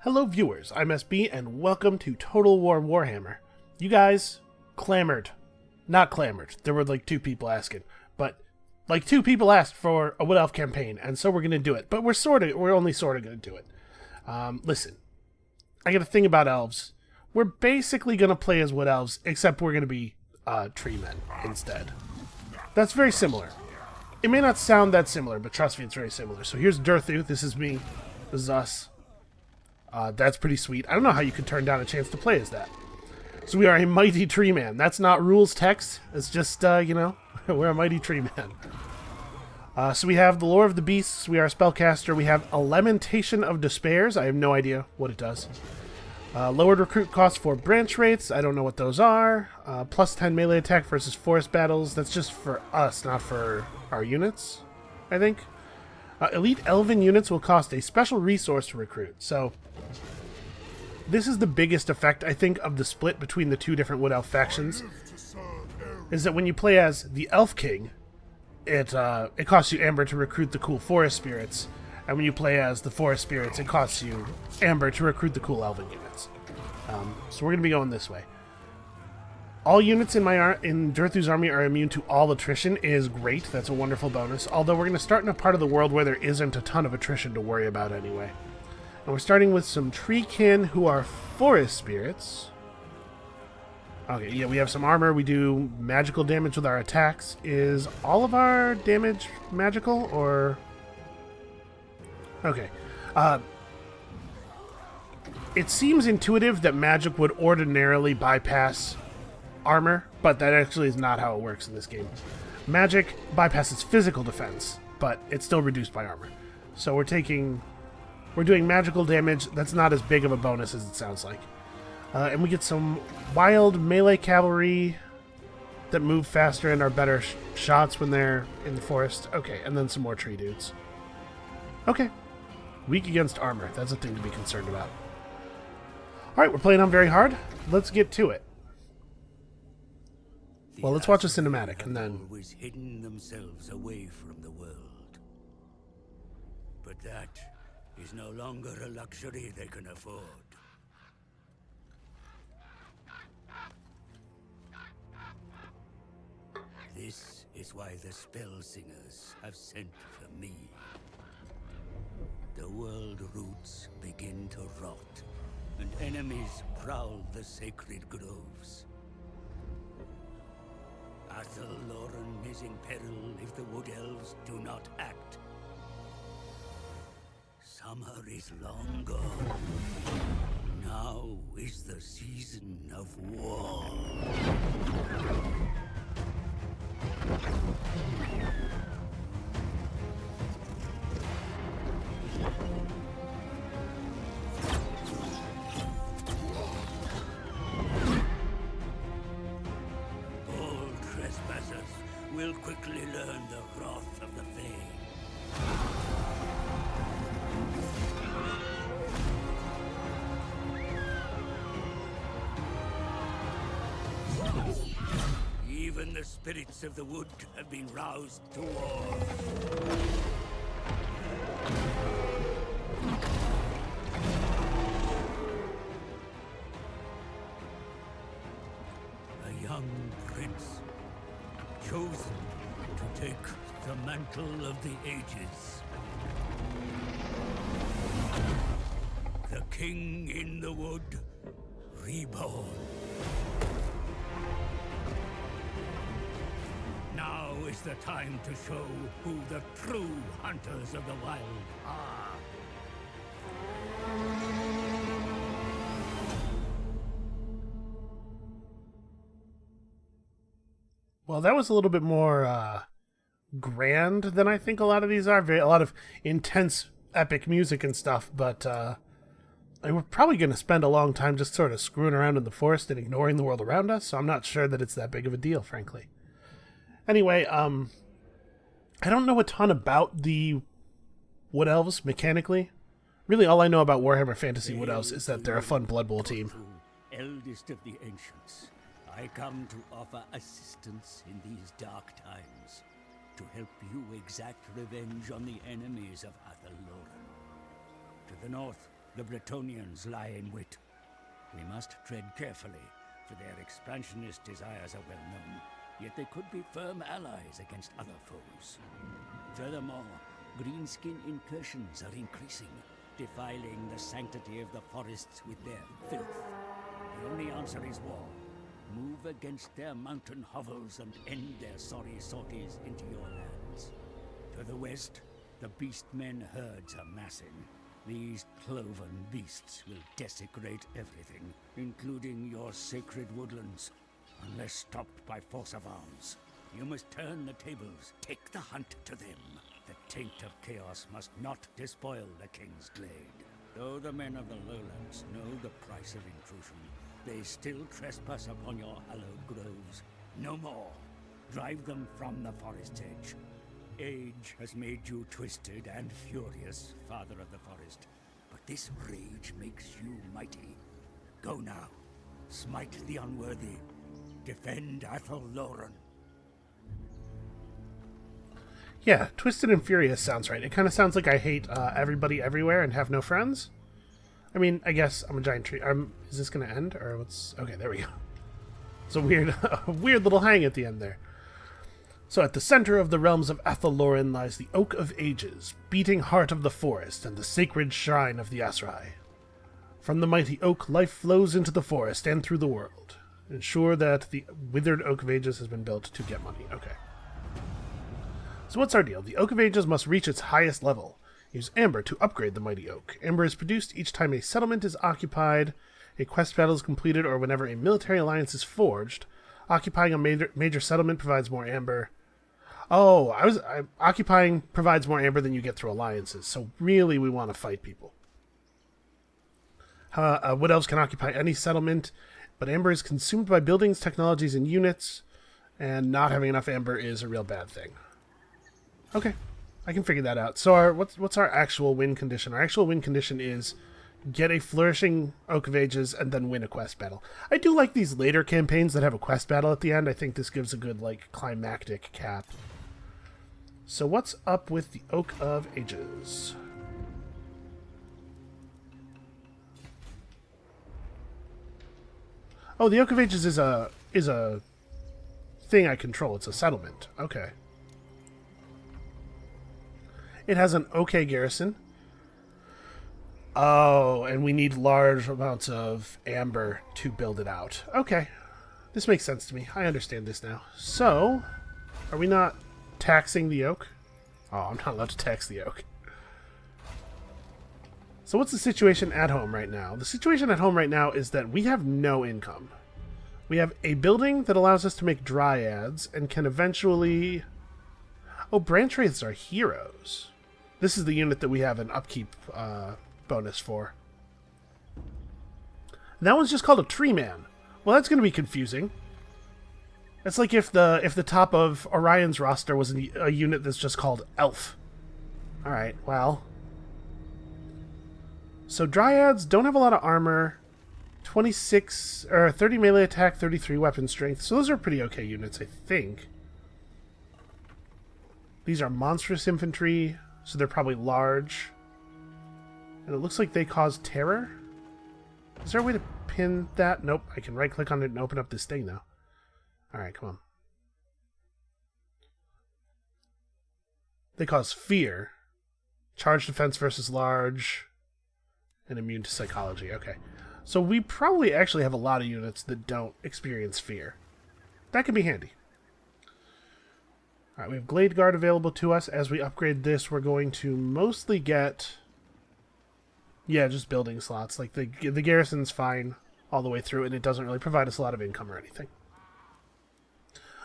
Hello viewers, I'm SB and welcome to Total War Warhammer. You guys not clamored, there were like 2 people asking, but like 2 people asked for a Wood Elf campaign, and so we're going to do it, but we're only sort of going to do it. Listen, I got a thing about elves. We're basically going to play as Wood Elves, except we're going to be tree men instead. That's very similar. It may not sound that similar, but trust me, it's very similar. So here's Durthu, this is me, this is us. That's pretty sweet. I don't know how you could turn down a chance to play as that. So we are a mighty tree man. That's not rules text. It's just, you know, we're a mighty tree man. So we have the Lore of the Beasts. We are a spellcaster. We have a Lamentation of Despairs. I have no idea what it does. Lowered recruit cost for branch rates. I don't know what those are. Plus 10 melee attack versus forest battles. That's just for us, not for our units, I think. Elite Elven units will cost a special resource to recruit. So this is the biggest effect, I think, of the split between the 2 different Wood Elf factions, is that when you play as the Elf King, it costs you Amber to recruit the cool Forest Spirits, and when you play as the Forest Spirits, it costs you Amber to recruit the cool Elven units. So we're going to be going this way. All units in Durthu's army are immune to all attrition is great. That's a wonderful bonus. Although we're going to start in a part of the world where there isn't a ton of attrition to worry about anyway. And we're starting with some treekin who are forest spirits. Okay, yeah, we have some armor. We do magical damage with our attacks. Is all of our damage magical or... Okay. It seems intuitive that magic would ordinarily bypass armor, but that actually is not how it works in this game. Magic bypasses physical defense, but it's still reduced by armor. So we're doing magical damage. That's not as big of a bonus as it sounds like. And we get some wild melee cavalry that move faster and are better shots when they're in the forest. Okay, and then some more tree dudes. Okay. Weak against armor. That's a thing to be concerned about. Alright, we're playing on very hard. Let's get to it. Well, let's watch a cinematic and then... always hidden themselves away from the world. But that is no longer a luxury they can afford. This is why the spell singers have sent for me. The world roots begin to rot, and enemies prowl the sacred groves. Athelloren is in peril if the Wood Elves do not act. Summer is long gone. Now is the season of war. Will quickly learn the wrath of the Fae. Even the spirits of the wood have been roused to war. A young prince, chosen to take the mantle of the ages. The king in the wood, reborn. Now is the time to show who the true hunters of the wild are. Well, that was a little bit more grand than I think a lot of these are. A lot of intense, epic music and stuff, but we're probably going to spend a long time just sort of screwing around in the forest and ignoring the world around us, so I'm not sure that it's that big of a deal, frankly. Anyway, I don't know a ton about the Wood Elves mechanically. Really, all I know about Warhammer Fantasy Wood Elves is that they're a fun Blood Bowl team. Eldest of the ancients, I come to offer assistance in these dark times, to help you exact revenge on the enemies of Athelloren. To the north, The Bretonnians lie in wait. We must tread carefully, for their expansionist desires are well known, yet they could be firm allies against other foes. Furthermore, greenskin incursions are increasing, defiling the sanctity of the forests with their filth. The only answer is war. Move against their mountain hovels and end their sorry sorties into your lands. To the west, the beastmen herds are massing. These cloven beasts will desecrate everything, including your sacred woodlands, unless stopped by force of arms. You must turn the tables, take the hunt to them. The taint of chaos must not despoil the King's Glade. Though the men of the lowlands know the price of intrusion, they still trespass upon your hallowed groves. No more. Drive them from the forest's edge. Age has made you twisted and furious, Father of the Forest. But this rage makes you mighty. Go now. Smite the unworthy. Defend Athel Loren. Yeah, Twisted and Furious sounds right. It kind of sounds like I hate everybody everywhere and have no friends. I mean, I guess I'm a giant tree. Is this going to end? Or what's... Okay, there we go. It's a weird little hang at the end there. So at the center of the realms of Athel Loren lies the Oak of Ages, beating heart of the forest and the sacred shrine of the Asrai. From the mighty oak, life flows into the forest and through the world. Ensure that the withered Oak of Ages has been built to get money. Okay. So what's our deal? The Oak of Ages must reach its highest level. Use Amber to upgrade the mighty oak. Amber is produced each time a settlement is occupied, a quest battle is completed, or whenever a military alliance is forged. Occupying a major settlement provides more Amber. Oh, occupying provides more Amber than you get through alliances, so really we want to fight people. Wood elves can occupy any settlement, but Amber is consumed by buildings, technologies, and units, and not having enough Amber is a real bad thing. Okay, I can figure that out. So what's our actual win condition? Our actual win condition is get a flourishing Oak of Ages and then win a quest battle. I do like these later campaigns that have a quest battle at the end. I think this gives a good, like, climactic cap. So what's up with the Oak of Ages? Oh, the Oak of Ages is a thing I control. It's a settlement. Okay. It has an okay garrison. Oh, and we need large amounts of Amber to build it out. Okay. This makes sense to me. I understand this now. So, are we not taxing the oak? Oh, I'm not allowed to tax the oak. So what's the situation at home right now? The situation at home right now is that we have no income. We have a building that allows us to make dryads and can eventually... Oh, branch wraiths are heroes. This is the unit that we have an upkeep bonus for. And that one's just called a tree man. Well, that's going to be confusing. It's like if the top of Orion's roster was a unit that's just called elf. Alright, well. So dryads don't have a lot of armor. 26 or 30 melee attack, 33 weapon strength. So those are pretty okay units, I think. These are monstrous infantry, so they're probably large. And it looks like they cause terror. Is there a way to pin that? Nope. I can right click on it and open up this thing now. Alright, come on. They cause fear. Charge defense versus large. And immune to psychology. Okay. So we probably actually have a lot of units that don't experience fear. That can be handy. Alright, we have Glade Guard available to us. As we upgrade this, we're going to mostly get... Yeah, just building slots. Like, the garrison's fine all the way through, and it doesn't really provide us a lot of income or anything.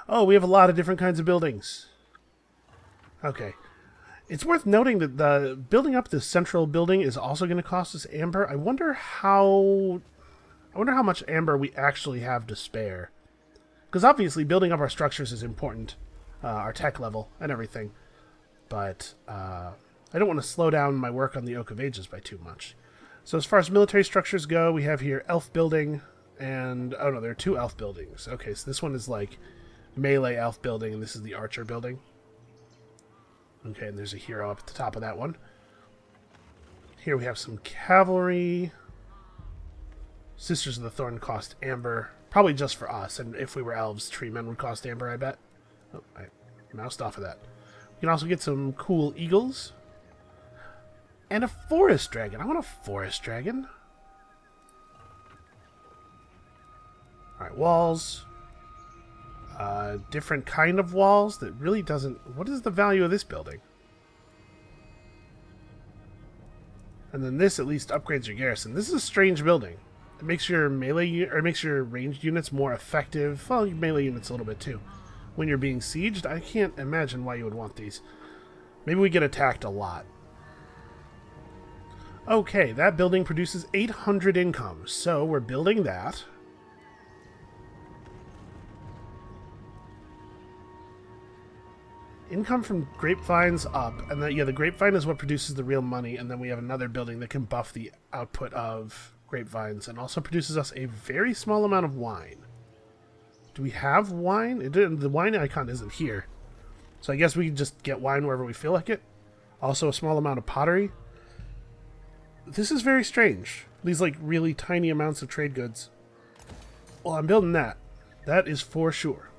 Oh, we have a lot of different kinds of buildings. Okay. It's worth noting that the building up this central building is also going to cost us Amber. I wonder how much Amber we actually have to spare. Because obviously building up our structures is important. Our tech level and everything. But I don't want to slow down my work on the Oak of Ages by too much. So as far as military structures go, we have here Elf Building and... Oh no, there are two Elf Buildings. Okay, so this one is like melee Elf Building and this is the Archer Building. Okay, and there's a hero up at the top of that one. Here we have some cavalry. Sisters of the Thorn cost amber. Probably just for us, and if we were elves, tree men would cost amber, I bet. Oh, I moused off of that. We can also get some cool eagles. And a forest dragon. I want a forest dragon. Alright, walls. Different kind of walls that really doesn't... What is the value of this building? And then this at least upgrades your garrison. This is a strange building. It makes your melee or makes your ranged units more effective. Well, your melee units a little bit too. When you're being sieged, I can't imagine why you would want these. Maybe we get attacked a lot. Okay, that building produces 800 income, so we're building that. Income from grapevines up, and then, yeah, the grapevine is what produces the real money, and then we have another building that can buff the output of grapevines, and also produces us a very small amount of wine. Do we have wine? The wine icon isn't here, so I guess we can just get wine wherever we feel like it. Also a small amount of pottery. This is very strange. These, like, really tiny amounts of trade goods. Well, I'm building that. That is for sure.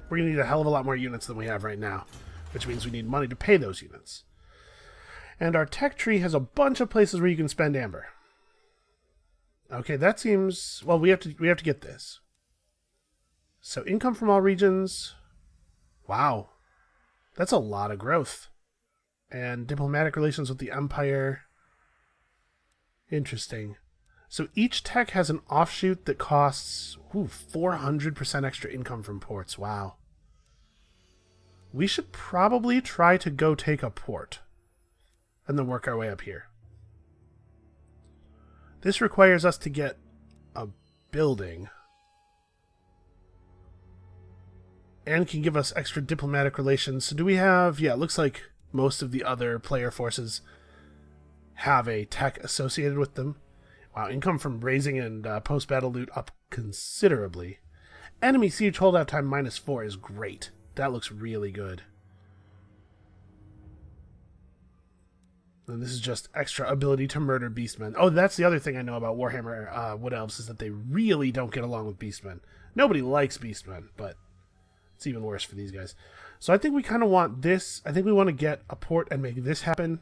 We're going to need a hell of a lot more units than we have right now, which means we need money to pay those units. And our tech tree has a bunch of places where you can spend amber. Okay, that seems... Well, we have to get this. So income from all regions. Wow. That's a lot of growth. And diplomatic relations with the Empire. Interesting. So each tech has an offshoot that costs 400% extra income from ports. Wow. We should probably try to go take a port and then work our way up here. This requires us to get a building and can give us extra diplomatic relations. So do we have... Yeah, it looks like most of the other player forces have a tech associated with them. Wow, income from raising and post-battle loot up considerably. Enemy siege holdout time -4 is great. That looks really good. And this is just extra ability to murder beastmen. Oh, that's the other thing I know about Warhammer Wood Elves, is that they really don't get along with beastmen. Nobody likes beastmen, but it's even worse for these guys. So I think we kind of want this. I think we want to get a port and make this happen.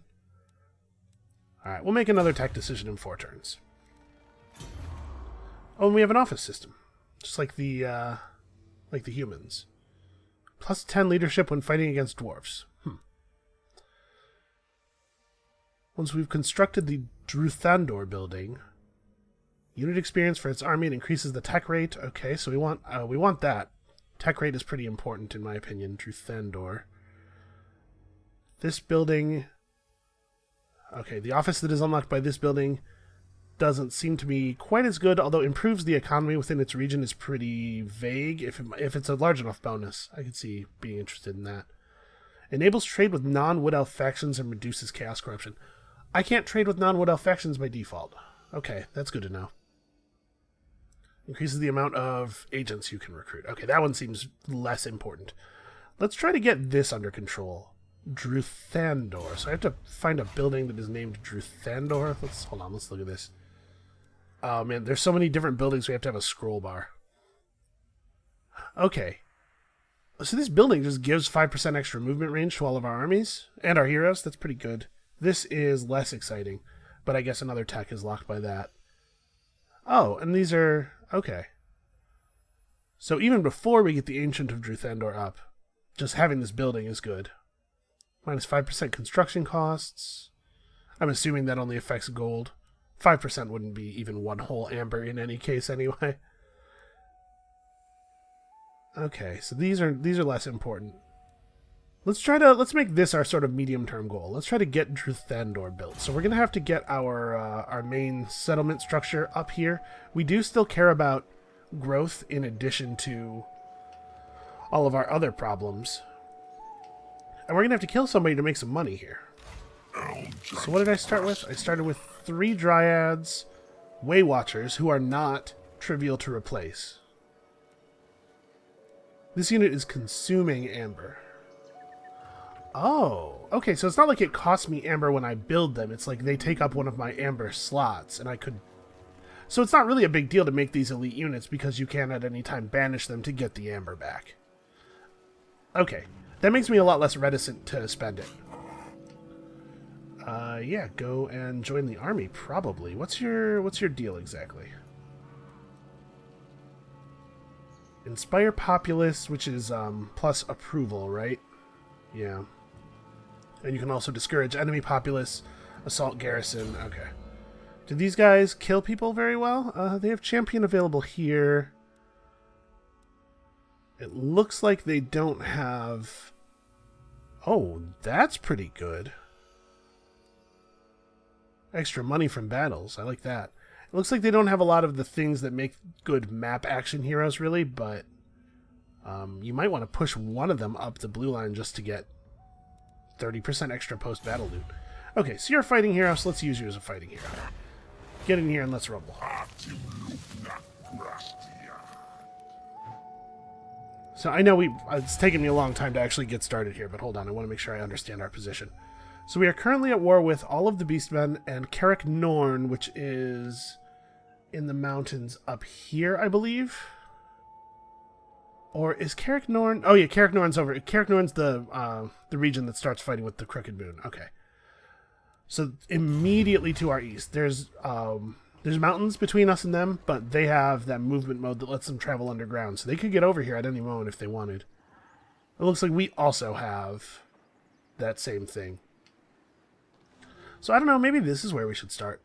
Alright, we'll make another tech decision in 4 turns. Oh, and we have an office system. Just like the humans. Plus 10 leadership when fighting against dwarves. Once we've constructed the Druthandor building, unit experience for its army, it increases the tech rate. Okay, so we want that. Tech rate is pretty important in my opinion. Druthandor. This building. Okay, the office that is unlocked by this building doesn't seem to be quite as good, although improves the economy within its region is pretty vague. If it's a large enough bonus, I could see being interested in that. Enables trade with non-Wood Elf factions and reduces chaos corruption. I can't trade with non-Wood Elf factions by default. Okay, that's good to know. Increases the amount of agents you can recruit. Okay, that one seems less important. Let's try to get this under control. Druthandor. So I have to find a building that is named Druthandor. Hold on, let's look at this. Oh man, there's so many different buildings we have to have a scroll bar. Okay. So this building just gives 5% extra movement range to all of our armies and our heroes. That's pretty good. This is less exciting, but I guess another tech is locked by that. Oh, and these are... Okay. So even before we get the Ancient of Druthandor up, just having this building is good. Minus 5% construction costs. I'm assuming that only affects gold. 5% wouldn't be even one whole amber in any case anyway. Okay, so these are less important. Let's make this our sort of medium-term goal. Let's try to get Druthandor built. So we're gonna have to get our main settlement structure up here. We do still care about growth in addition to all of our other problems. And we're gonna have to kill somebody to make some money here. So what did I start with? I started with 3 Dryads, Way Watchers, who are not trivial to replace. This unit is consuming amber. Oh, okay, so it's not like it costs me amber when I build them. It's like they take up one of my amber slots, and I could... So it's not really a big deal to make these elite units because you can at any time banish them to get the amber back. Okay, that makes me a lot less reticent to spend it. Yeah, go and join the army, probably. What's your deal exactly? Inspire populace, which is plus approval, right? Yeah. And you can also discourage enemy populace, assault garrison. Okay. Do these guys kill people very well? They have champion available here. It looks like they don't have... Oh, that's pretty good. Extra money from battles. I like that. It looks like they don't have a lot of the things that make good map action heroes, really, but you might want to push one of them up the blue line just to get 30% extra post-battle loot. Okay, so you're a fighting hero, so let's use you as a fighting hero. Get in here and let's rumble. So I know it's taken me a long time to actually get started here, but hold on, I want to make sure I understand our position. So we are currently at war with all of the Beastmen and Karak Norn, which is in the mountains up here, I believe. Or is Karak Norn... Oh yeah, Karak Norn's over... Karak Norn's the region that starts fighting with the Crooked Moon. Okay. So immediately to our east, there's mountains between us and them, but they have that movement mode that lets them travel underground. So they could get over here at any moment if they wanted. It looks like we also have that same thing. So I don't know, maybe this is where we should start.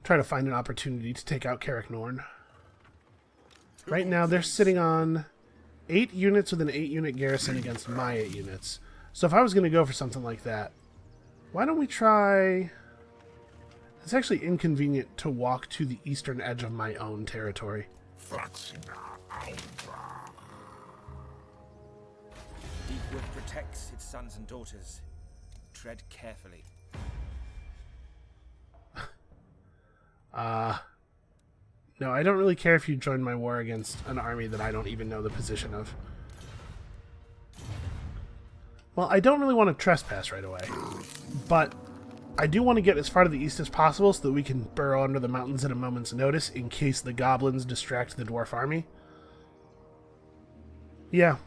Try to find an opportunity to take out Karak Norn. Right now they're sitting on 8 units with an 8-unit garrison against my 8 units. So if I was going to go for something like that, why don't we try... It's actually inconvenient to walk to the eastern edge of my own territory. Deepwood protects its sons and daughters. Tread carefully. No, I don't really care if you join my war against an army that I don't even know the position of. Well, I don't really want to trespass right away, but I do want to get as far to the east as possible so that we can burrow under the mountains at a moment's notice in case the goblins distract the dwarf army. Yeah.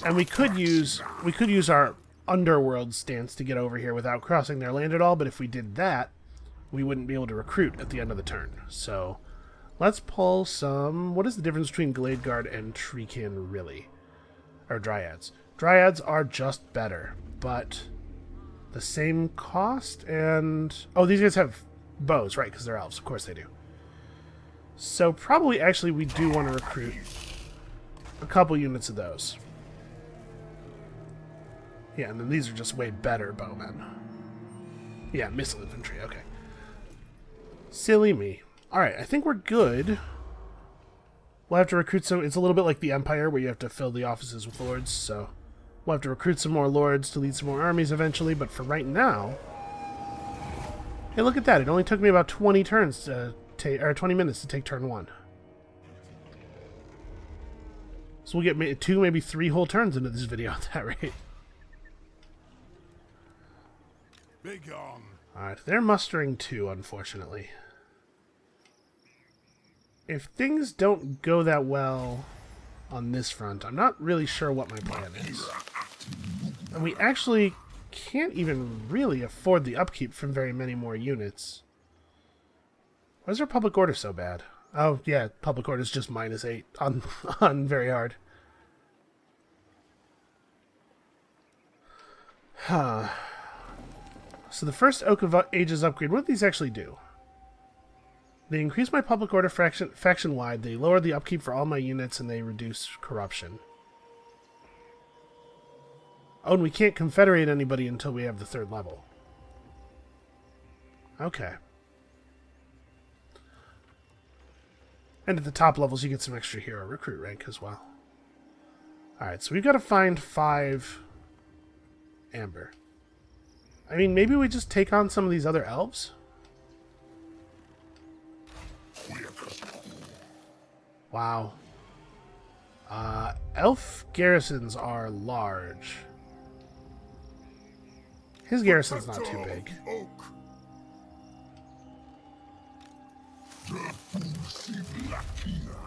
And we could use our underworld stance to get over here without crossing their land at all, but if we did that, we wouldn't be able to recruit at the end of the turn. So let's pull some... What is the difference between Glade Guard and Treekin, really? Or Dryads? Dryads are just better, but the same cost and... Oh, these guys have bows, right, because they're elves. Of course they do. So probably, actually, we do want to recruit a couple units of those. Yeah, and then these are just way better bowmen. Yeah, missile infantry, okay. Silly me. Alright, I think we're good. We'll have to recruit some... It's a little bit like the Empire, where you have to fill the offices with lords, so... We'll have to recruit some more lords to lead some more armies eventually, but for right now... Hey, look at that. It only took me about 20 turns to take... Or 20 minutes to take turn 1. So we'll get 2, maybe 3 whole turns into this video at that rate. Alright, they're mustering 2, unfortunately. If things don't go that well on this front, I'm not really sure what my plan is. And we actually can't even really afford the upkeep from very many more units. Why is our public order so bad? Oh, yeah, public order is just -8 on very hard. Huh. So the first Oak of Ages upgrade, what do these actually do? They increase my public order faction-wide, they lower the upkeep for all my units, and they reduce corruption. Oh, and we can't confederate anybody until we have the 3rd level. Okay. And at the top levels, you get some extra hero recruit rank as well. Alright, so we've got to find 5 amber. I mean, maybe we just take on some of these other elves? Wow. Elf garrisons are large. His garrison's not too big.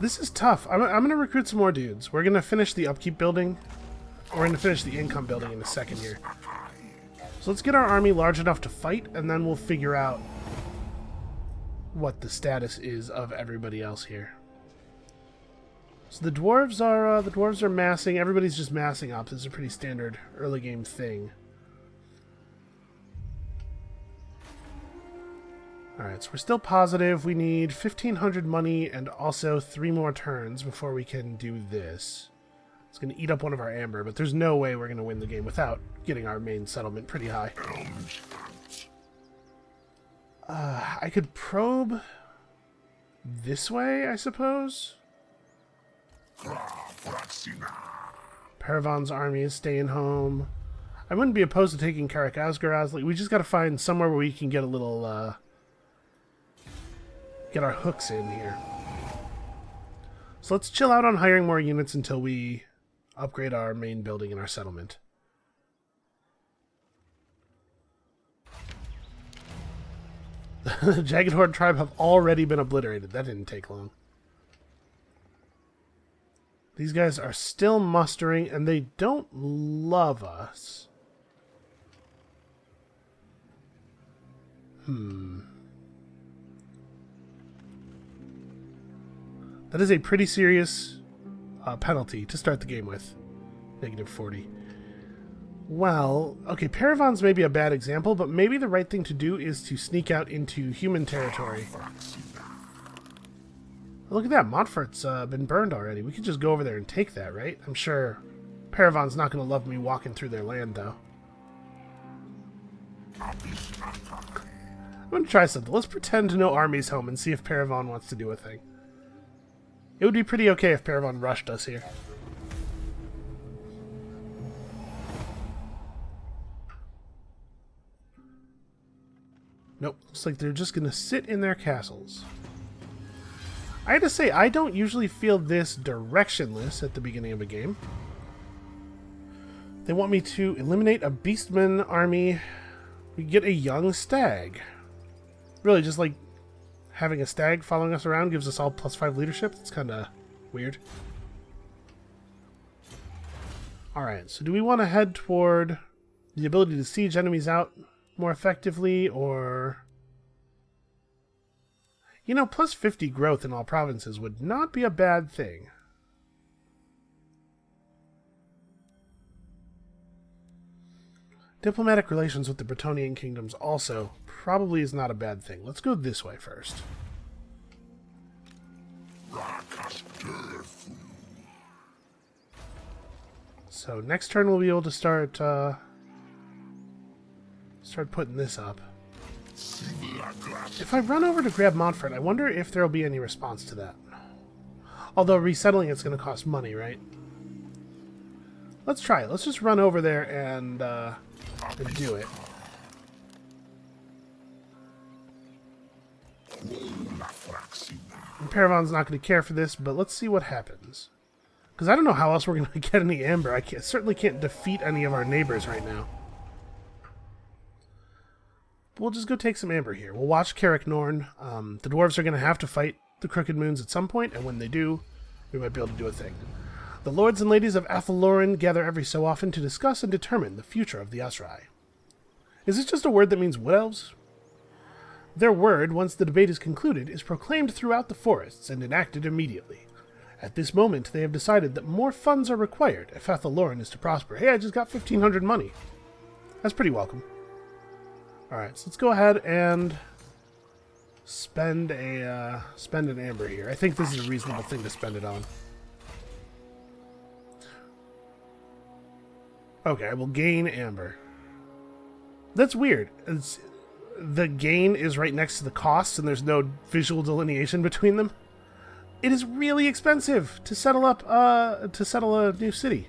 This is tough. I'm going to recruit some more dudes. We're going to finish the upkeep building. We're going to finish the income building in a second here. So let's get our army large enough to fight, and then we'll figure out what the status is of everybody else here. So the dwarves are massing. Everybody's just massing up. This is a pretty standard early game thing. Alright, so we're still positive. We need 1,500 money and also 3 more turns before we can do this. It's going to eat up one of our amber, but there's no way we're going to win the game without getting our main settlement pretty high. I could probe this way, I suppose? Paravan's army is staying home. I wouldn't be opposed to taking Karak. We just got to find somewhere where we can get a little, get our hooks in here. So let's chill out on hiring more units until we upgrade our main building in our settlement. The Jagged Horde tribe have already been obliterated. That didn't take long. These guys are still mustering, and they don't love us. That is a pretty serious penalty to start the game with. -40. Well, okay, Paravan's maybe a bad example, but maybe the right thing to do is to sneak out into human territory. Look at that, Montfort's been burned already. We could just go over there and take that, right? I'm sure Paravan's not going to love me walking through their land, though. I'm going to try something. Let's pretend no army's home and see if Paravan wants to do a thing. It would be pretty okay if Paravan rushed us here. Nope, looks like they're just going to sit in their castles. I had to say, I don't usually feel this directionless at the beginning of a game. They want me to eliminate a beastman army. We get a young stag. Really, just like having a stag following us around gives us all +5 leadership. It's kind of weird. Alright, so do we want to head toward the ability to siege enemies out more effectively, or... You know, +50 growth in all provinces would not be a bad thing. Diplomatic relations with the Bretonnian kingdoms also probably is not a bad thing. Let's go this way first. So next turn we'll be able to start putting this up. If I run over to grab Montfort, I wonder if there'll be any response to that. Although resettling it's going to cost money, right? Let's try it. Let's just run over there and do it. And Paravan's not going to care for this, but let's see what happens. Because I don't know how else we're going to get any amber. I certainly can't defeat any of our neighbors right now. We'll just go take some amber here. We'll watch Karak Norn. The dwarves are going to have to fight the Crooked Moons at some point, and when they do, we might be able to do a thing. The lords and ladies of Athaloran gather every so often to discuss and determine the future of the Asrai. Is this just a word that means wood elves? Their word, once the debate is concluded, is proclaimed throughout the forests and enacted immediately. At this moment, they have decided that more funds are required if Athaloran is to prosper. Hey, I just got 1,500 money. That's pretty welcome. Alright, so let's go ahead and spend an amber here. I think this is a reasonable thing to spend it on. Okay, I will gain amber. That's weird. The gain is right next to the costs and there's no visual delineation between them. It is really expensive to settle up a new city.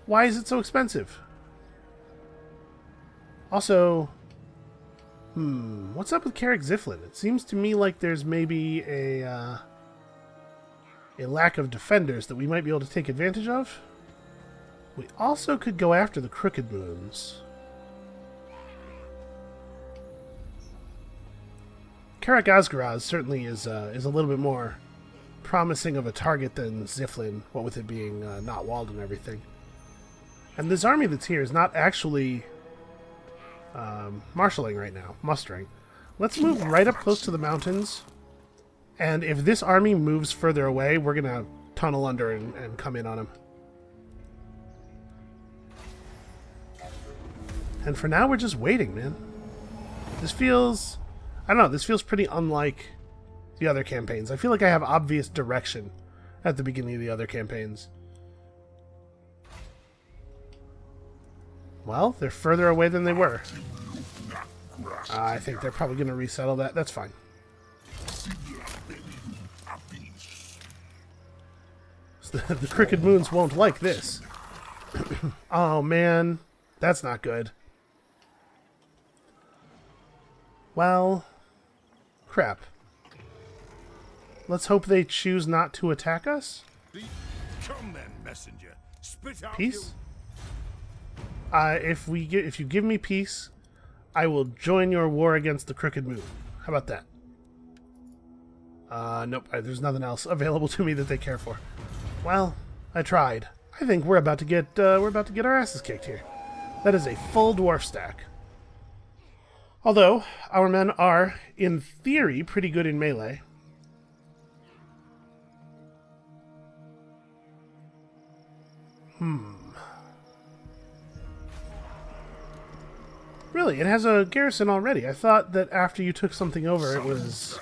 Why is it so expensive? Also, what's up with Karak Ziflin? It seems to me like there's maybe a a lack of defenders that we might be able to take advantage of. We also could go after the Crooked Moons. Karak certainly is a little bit more promising of a target than Ziflin, what with it being not walled and everything. And this army that's here is not actually marshalling right now, mustering. Let's move right up close to the mountains, and if this army moves further away, we're going to tunnel under and come in on them. And for now, we're just waiting, man. This feels... I don't know, this feels pretty unlike the other campaigns. I feel like I have obvious direction at the beginning of the other campaigns. Well, they're further away than they were. I think they're probably going to resettle that. That's fine. The Crooked Moons won't like this. Oh, man. That's not good. Well, crap. Let's hope they choose not to attack us. Come then, messenger. Spit out Peace? If you give me peace, I will join your war against the Crooked Moon. How about that? Nope. There's nothing else available to me that they care for. Well, I tried. I think we're about to get our asses kicked here. That is a full dwarf stack. Although our men are, in theory, pretty good in melee. Really, it has a garrison already. I thought that after you took something over, it was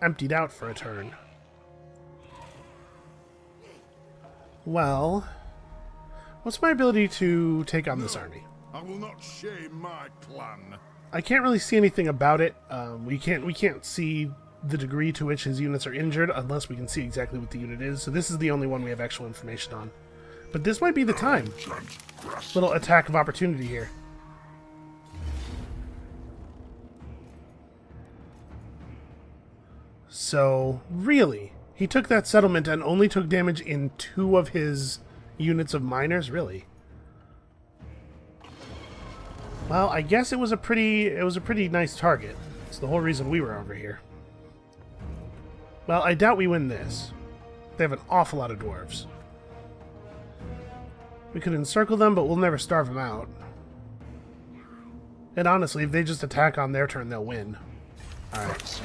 emptied out for a turn. Well, what's my ability to take on this army? I will not shame my clan. I can't really see anything about it. We can't see the degree to which his units are injured unless we can see exactly what the unit is. So this is the only one we have actual information on. But this might be the time. Little attack of opportunity here. So, really? He took that settlement and only took damage in 2 of his units of miners? Really? Well, I guess it was a pretty nice target. It's the whole reason we were over here. Well, I doubt we win this. They have an awful lot of dwarves. We could encircle them, but we'll never starve them out. And honestly, if they just attack on their turn, they'll win. Alright.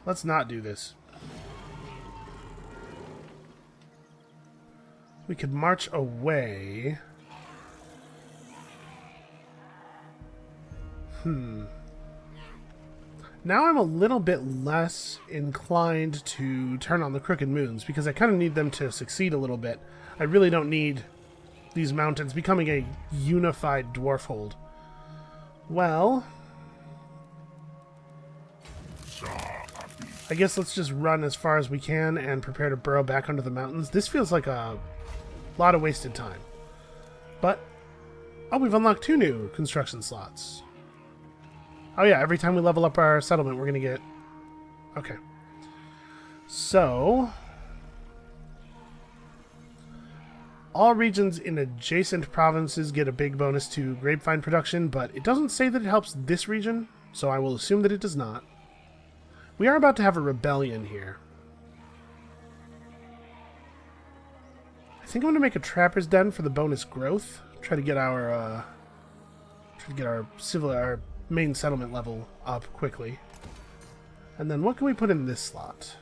Let's not do this. We could march away. Now I'm a little bit less inclined to turn on the Crooked Moons because I kind of need them to succeed a little bit. I really don't need these mountains becoming a unified dwarf hold. Well, I guess let's just run as far as we can and prepare to burrow back under the mountains. This feels like a lot of wasted time. But, oh, we've unlocked 2 new construction slots. Oh yeah, every time we level up our settlement, we're going to get... Okay. So... all regions in adjacent provinces get a big bonus to grapevine production, but it doesn't say that it helps this region, so I will assume that it does not. We are about to have a rebellion here. I think I'm going to make a trapper's den for the bonus growth. Try to get our our main settlement level up quickly. And then what can we put in this slot?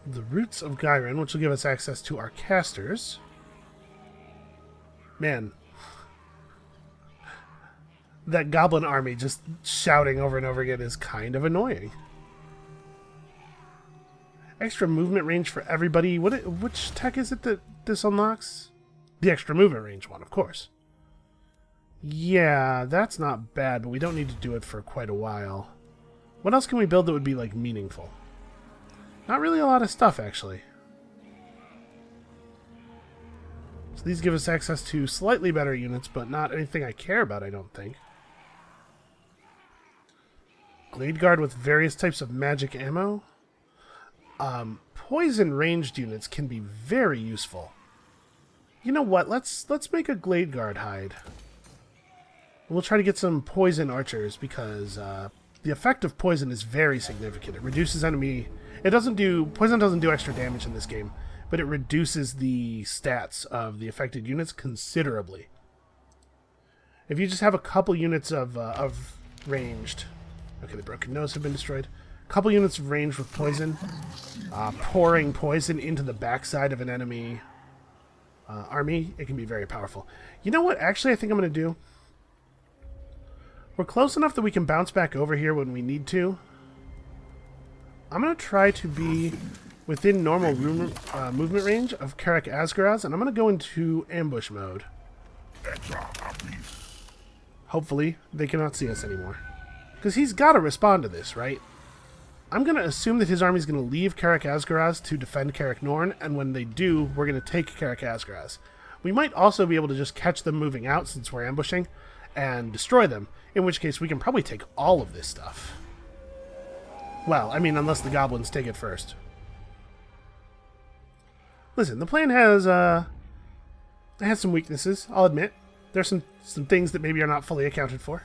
The Roots of Gyron, which will give us access to our casters. Man. That goblin army just shouting over and over again is kind of annoying. Extra movement range for everybody. Which tech is it that this unlocks? The extra movement range one, of course. Yeah, that's not bad, but we don't need to do it for quite a while. What else can we build that would be, like, meaningful? Not really a lot of stuff, actually. So these give us access to slightly better units, but not anything I care about, I don't think. Glade Guard with various types of magic ammo. Poison ranged units can be very useful. You know what? Let's make a Glade Guard hide. We'll try to get some poison archers because the effect of poison is very significant. It reduces enemy. Poison doesn't do extra damage in this game, but it reduces the stats of the affected units considerably. If you just have a couple units of ranged, okay, the broken nose have been destroyed. A couple units of range with poison, pouring poison into the backside of an enemy army, it can be very powerful. You know what? Actually, I think I'm going to do. We're close enough that we can bounce back over here when we need to. I'm going to try to be within normal movement range of Karak Norn, and I'm going to go into ambush mode. Hopefully, they cannot see us anymore. Because he's got to respond to this, right? I'm going to assume that his army is going to leave Karak Norn to defend Karak Norn, and when they do, we're going to take Karak Norn. We might also be able to just catch them moving out since we're ambushing, and destroy them, in which case we can probably take all of this stuff. Well, I mean, unless the goblins take it first. Listen, the plan has some weaknesses, I'll admit. There's some things that maybe are not fully accounted for.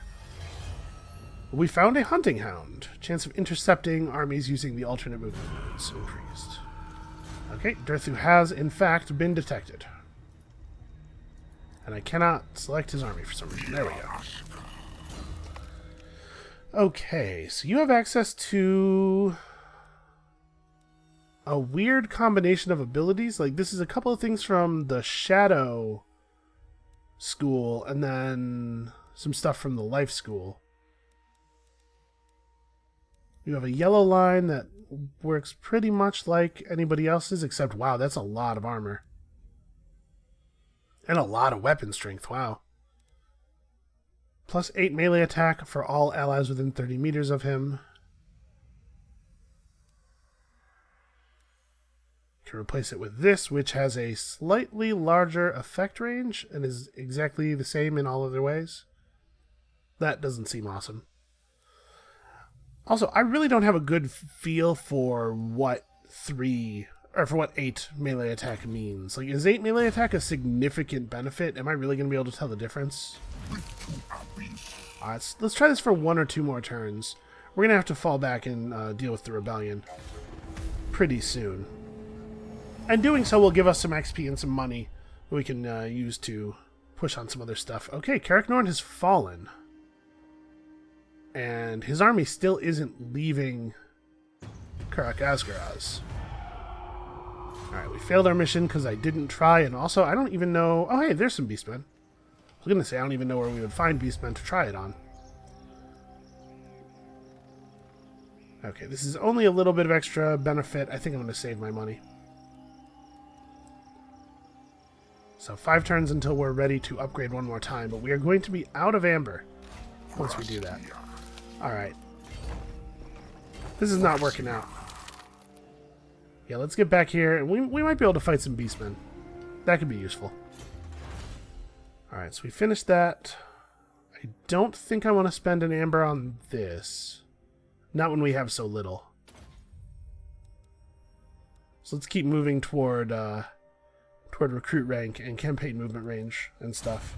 We found a hunting hound. Chance of intercepting armies using the alternate movement modes increased. Okay, Durthu has, in fact, been detected. And I cannot select his army for some reason. There we go. Okay, so you have access to a weird combination of abilities. Like, this is a couple of things from the Shadow School, and then some stuff from the Life School. You have a yellow line that works pretty much like anybody else's, except, wow, that's a lot of armor. And a lot of weapon strength, wow. Plus 8 melee attack for all allies within 30 meters of him. You can replace it with this, which has a slightly larger effect range and is exactly the same in all other ways. That doesn't seem awesome. Also, I really don't have a good feel for what 8 melee attack means. Like, is 8 melee attack a significant benefit? Am I really going to be able to tell the difference? Alright, let's try this for 1 or 2 more turns. We're going to have to fall back and deal with the rebellion pretty soon. And doing so will give us some XP and some money that we can use to push on some other stuff. Okay, Karak Norn has fallen. And his army still isn't leaving Karak Norn. Alright, we failed our mission because I didn't try, and also I don't even know... Oh, hey, there's some beastmen. I was going to say I don't even know where we would find beastmen to try it on. Okay, this is only a little bit of extra benefit. I think I'm going to save my money. So 5 turns until we're ready to upgrade one more time, but we are going to be out of amber once we do that. Alright. This is not working out. Yeah, let's get back here, and we might be able to fight some beastmen. That could be useful. Alright, so we finished that. I don't think I want to spend an amber on this. Not when we have so little. So let's keep moving toward recruit rank and campaign movement range and stuff.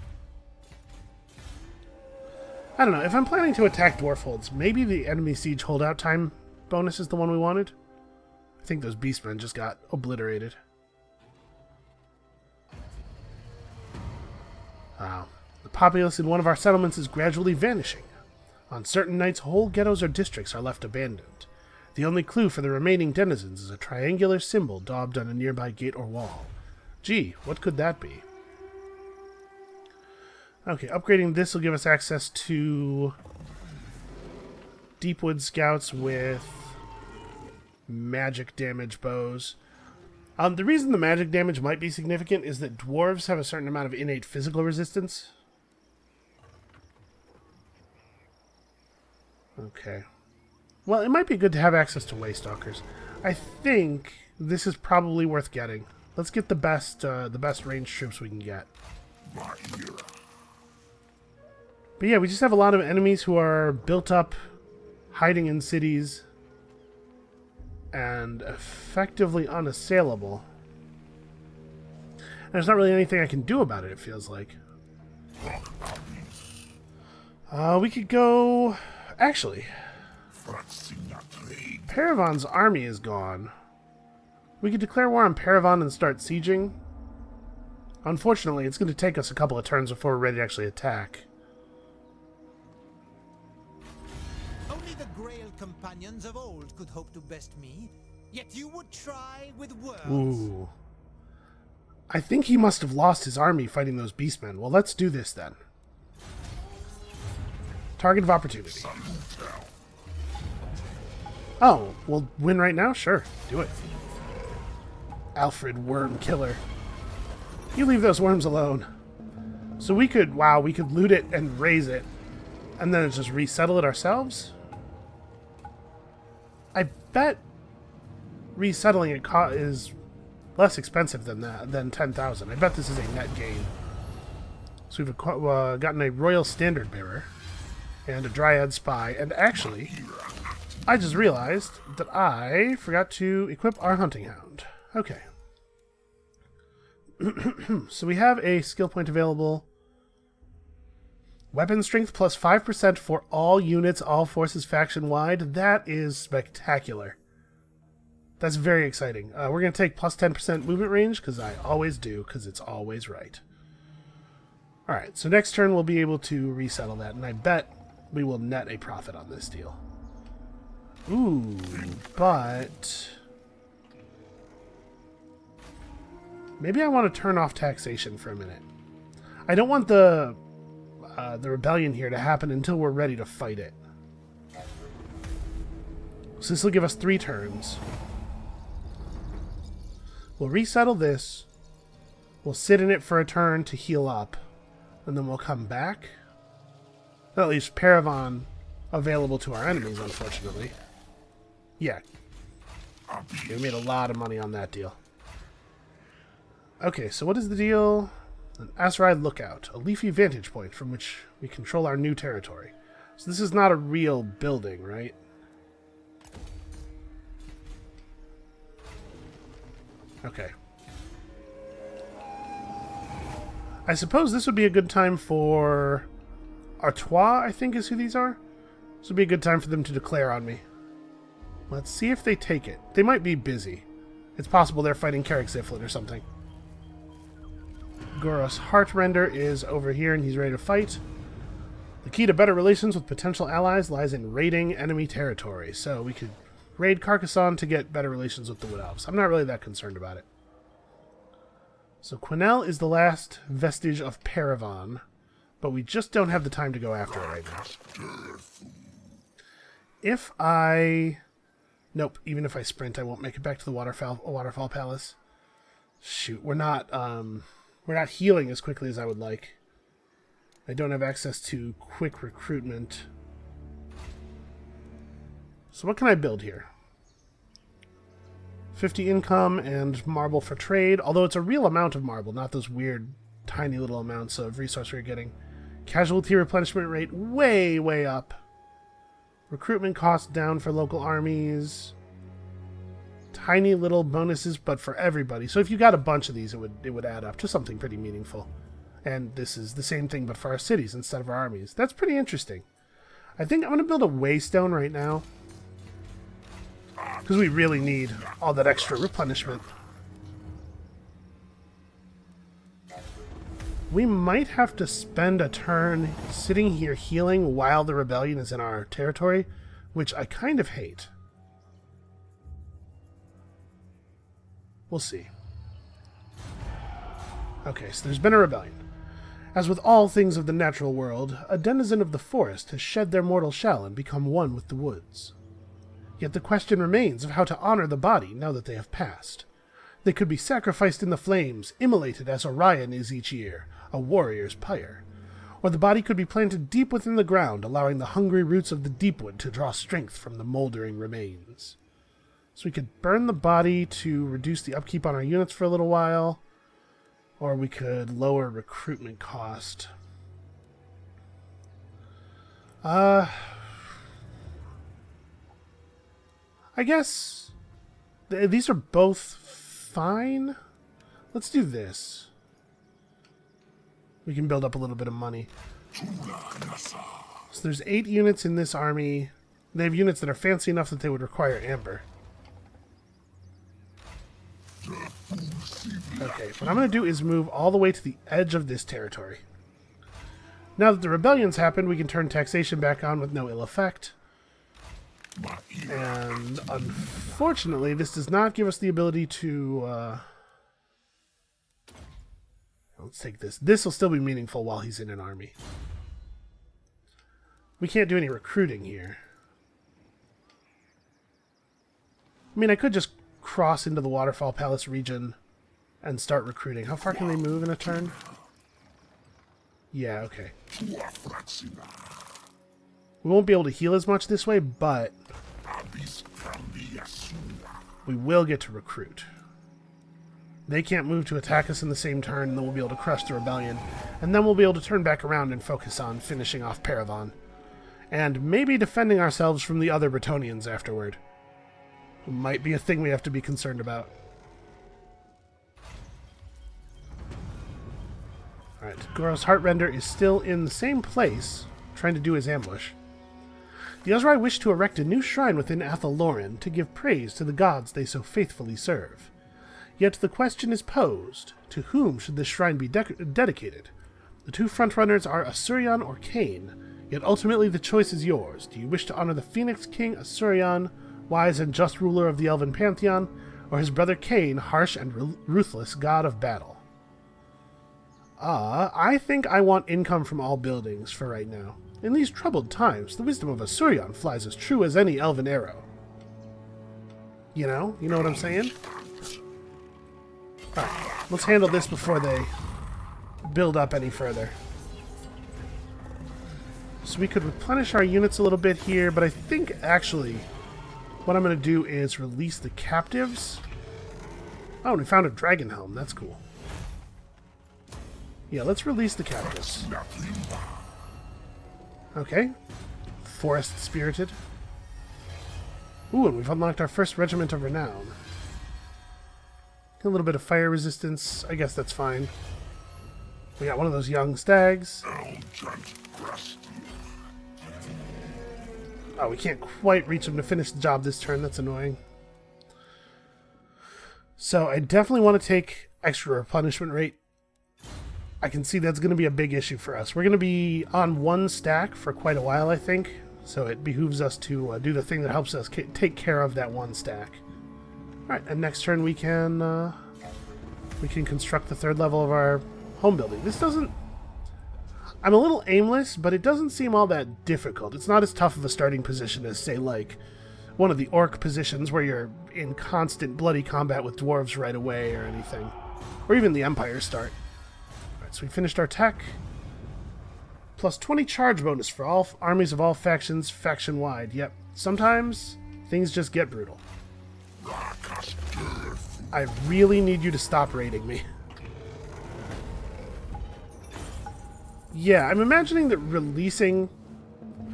I don't know, if I'm planning to attack dwarf holds, maybe the enemy siege holdout time bonus is the one we wanted. I think those beastmen just got obliterated. Wow. The populace in one of our settlements is gradually vanishing. On certain nights, whole ghettos or districts are left abandoned. The only clue for the remaining denizens is a triangular symbol daubed on a nearby gate or wall. Gee, what could that be? Okay, upgrading this will give us access to Deepwood Scouts with magic damage bows. The reason the magic damage might be significant is that dwarves have a certain amount of innate physical resistance. Okay. Well, it might be good to have access to Waystalkers. I think this is probably worth getting. Let's get the best ranged troops we can get. But yeah, we just have a lot of enemies who are built up, hiding in cities. and effectively unassailable. And there's not really anything I can do about it, it feels like. We could go... Actually, Paravan's army is gone. We could declare war on Paravan and start sieging. Unfortunately, it's going to take us a couple of turns before we're ready to actually attack. Only the Grail companions of old could hope to best me, yet you would try with words. Ooh. I think he must have lost his army fighting those beastmen. Well, let's do this then. Target of opportunity. Oh, we'll win right now? Sure, do it. Alfred Worm Killer. You leave those worms alone. So we could, wow, we could loot it and raise it, and then just resettle it ourselves? I bet resettling it is less expensive than that, than 10,000. I bet this is a net gain. So we've gotten a Royal Standard Bearer and a Dryad Spy, and actually, I just realized that I forgot to equip our Hunting Hound. Okay. So we have a skill point available. Weapon strength plus 5% for all units, all forces faction-wide. That is spectacular. That's very exciting. We're going to take plus 10% movement range, because I always do, because it's always right. Alright, so next turn we'll be able to resettle that, and I bet we will net a profit on this deal. Ooh, but... maybe I want to turn off taxation for a minute. I don't want the rebellion here to happen until we're ready to fight it. So this will give us 3 turns. We'll resettle this. We'll sit in it for a turn to heal up. And then we'll come back. At least Paravan available to our enemies, unfortunately. Yeah. We made a lot of money on that deal. Okay, so what is the deal? An Asarai Lookout, a leafy vantage point from which we control our new territory. So this is not a real building, right? Okay. I suppose this would be a good time for Artois, I think is who these are. This would be a good time for them to declare on me. Let's see if they take it. They might be busy. It's possible they're fighting Karak Ziflin or something. Goros Heartrender is over here and he's ready to fight. The key to better relations with potential allies lies in raiding enemy territory. So we could raid Carcassonne to get better relations with the Wood Elves. I'm not really that concerned about it. So Quenelle is the last vestige of Paravan, but we just don't have the time to go after it right now. If I... Nope, even if I sprint, I won't make it back to the Waterfall Palace. Shoot, we're not healing as quickly as I would like. I don't have access to quick recruitment. So what can I build here? 50 income and marble for trade, although it's a real amount of marble, not those weird tiny little amounts of resource we're getting. Casualty replenishment rate way, way up. Recruitment cost down for local armies. Tiny little bonuses, but for everybody. So if you got a bunch of these, it would add up to something pretty meaningful. And this is the same thing, but for our cities instead of our armies. That's pretty interesting. I think I'm going to build a waystone right now, because we really need all that extra replenishment. We might have to spend a turn sitting here healing while the rebellion is in our territory, which I kind of hate. We'll see. Okay, so there's been a rebellion. As with all things of the natural world, a denizen of the forest has shed their mortal shell and become one with the woods. Yet the question remains of how to honor the body now that they have passed. They could be sacrificed in the flames, immolated as Orion is each year, a warrior's pyre. Or the body could be planted deep within the ground, allowing the hungry roots of the deepwood to draw strength from the moldering remains. So we could burn the body to reduce the upkeep on our units for a little while, or we could lower recruitment cost. I guess These are both fine. Let's do this. We can build up a little bit of money. So there's 8 units in this army. They have units that are fancy enough that they would require amber. Okay, what I'm going to do is move all the way to the edge of this territory. Now that the rebellion's happened, we can turn taxation back on with no ill effect. And unfortunately, this does not give us the ability to... let's take this. This will still be meaningful while he's in an army. We can't do any recruiting here. I mean, I could just cross into the Waterfall Palace region and start recruiting. How far can they move in a turn? Yeah, okay. We won't be able to heal as much this way, but we will get to recruit. They can't move to attack us in the same turn, and then we'll be able to crush the rebellion. And then we'll be able to turn back around and focus on finishing off Paravon. And maybe defending ourselves from the other Bretonnians afterward. It might be a thing we have to be concerned about. Alright, Goros Heartrender is still in the same place, trying to do his ambush. The Ozrai wish to erect a new shrine within Athel Loren to give praise to the gods they so faithfully serve. Yet the question is posed, to whom should this shrine be dedicated? The two frontrunners are Asurion or Cain, yet ultimately the choice is yours. Do you wish to honor the Phoenix King Asurion, wise and just ruler of the Elven Pantheon, or his brother Cain, harsh and ruthless god of battle? I think I want income from all buildings for right now. In these troubled times, the wisdom of Asurion flies as true as any elven arrow. You know what I'm saying? Alright, let's handle this before they build up any further. So we could replenish our units a little bit here, but I think actually what I'm going to do is release the captives. Oh, and we found a dragon helm. That's cool. Yeah, let's release the captives. Okay. Forest Spirited. Ooh, and we've unlocked our first Regiment of Renown. A little bit of fire resistance. I guess that's fine. We got one of those young stags. Oh, we can't quite reach him to finish the job this turn. That's annoying. So I definitely want to take extra replenishment rate. I can see that's going to be a big issue for us. We're going to be on one stack for quite a while, I think. So it behooves us to do the thing that helps us take care of that one stack. Alright, and next turn we can construct the 3rd level of our home building. This doesn't... I'm a little aimless, but it doesn't seem all that difficult. It's not as tough of a starting position as, say, like one of the orc positions where you're in constant bloody combat with dwarves right away or anything. Or even the Empire start. Alright, so we finished our tech. Plus 20 charge bonus for all armies of all factions, faction-wide. Yep, sometimes things just get brutal. I really need you to stop raiding me. Yeah, I'm imagining that releasing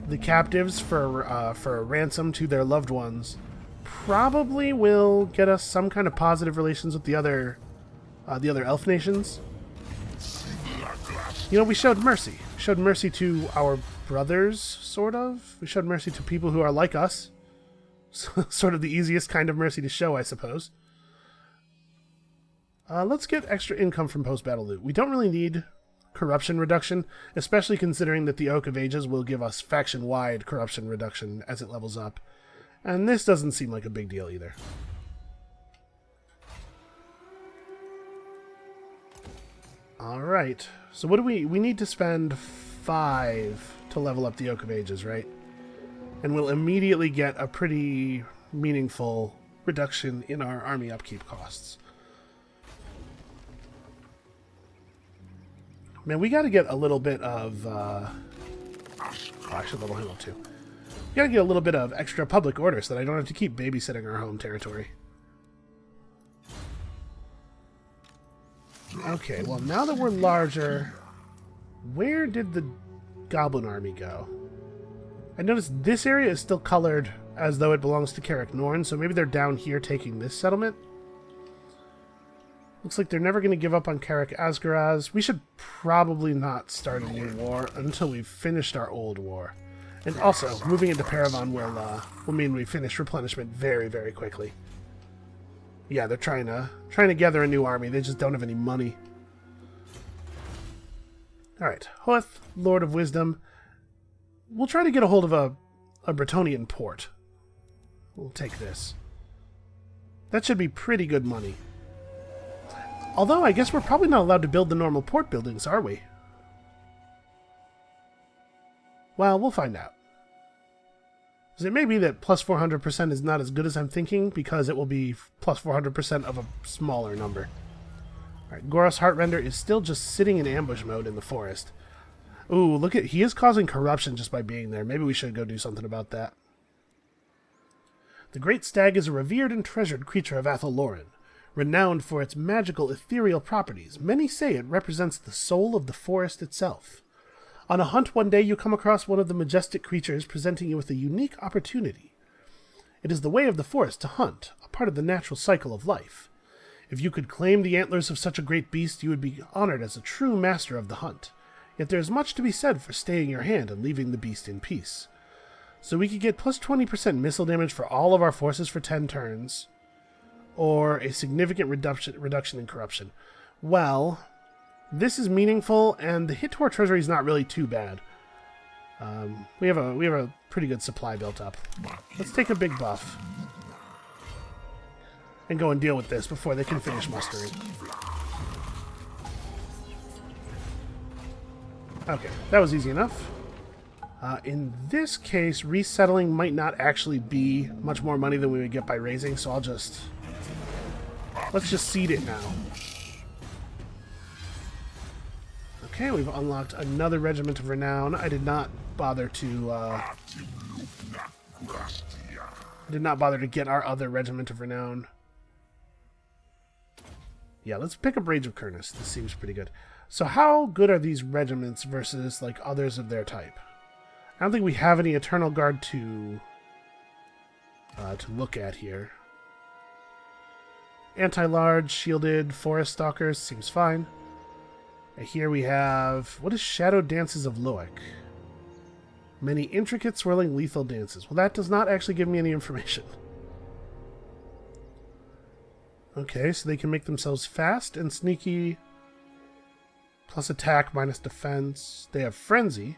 the captives for a ransom to their loved ones probably will get us some kind of positive relations with the other elf nations. You know, we showed mercy. We showed mercy to our brothers, sort of. We showed mercy to people who are like us. Sort of the easiest kind of mercy to show, I suppose. Let's get extra income from post-battle loot. We don't really need corruption reduction, especially considering that the Oak of Ages will give us faction-wide corruption reduction as it levels up. And this doesn't seem like a big deal either. Alright, so what do we need to spend 5 to level up the Oak of Ages, right? And we'll immediately get a pretty meaningful reduction in our army upkeep costs. Man, we gotta get a little bit of, I should level him up too. We gotta get a little bit of extra public order so that I don't have to keep babysitting our home territory. Okay, well now that we're larger, where did the goblin army go? I noticed this area is still colored as though it belongs to Karak Norn, so maybe they're down here taking this settlement. Looks like they're never going to give up on Karak Asgaraz. We should probably not start a new war until we've finished our old war. And also, moving into Paravan will mean we finish replenishment very, very quickly. Yeah, they're trying to gather a new army. They just don't have any money. Alright, Hoth, Lord of Wisdom. We'll try to get a hold of a Bretonnian port. We'll take this. That should be pretty good money. Although, I guess we're probably not allowed to build the normal port buildings, are we? Well, we'll find out. Because it may be that plus 400% is not as good as I'm thinking, because it will be plus 400% of a smaller number. Alright, Goros Heartrender is still just sitting in ambush mode in the forest. Ooh, look at... he is causing corruption just by being there. Maybe we should go do something about that. The Great Stag is a revered and treasured creature of Athel-Loren. Renowned for its magical ethereal properties, many say it represents the soul of the forest itself. On a hunt one day you come across one of the majestic creatures, presenting you with a unique opportunity. It is the way of the forest to hunt, a part of the natural cycle of life. If you could claim the antlers of such a great beast, you would be honored as a true master of the hunt. Yet there is much to be said for staying your hand and leaving the beast in peace. So we could get plus 20% missile damage for all of our forces for 10 turns, or a significant reduction in corruption. Well, this is meaningful, and the hit to our treasury is not really too bad. We have a pretty good supply built up. Let's take a big buff and go and deal with this before they can finish mustering. Okay, that was easy enough. In this case, resettling might not actually be much more money than we would get by raising, so let's just seed it now. Okay, we've unlocked another Regiment of Renown. I did not bother to get our other Regiment of Renown. Yeah, let's pick up Rage of Kurnus. This seems pretty good. So how good are these regiments versus like others of their type? I don't think we have any Eternal Guard to look at here. Anti-large, shielded, forest stalkers seems fine. And here we have... what is Shadow Dances of Loic? Many intricate, swirling, lethal dances. Well, that does not actually give me any information. Okay, so they can make themselves fast and sneaky, plus attack minus defense. They have frenzy,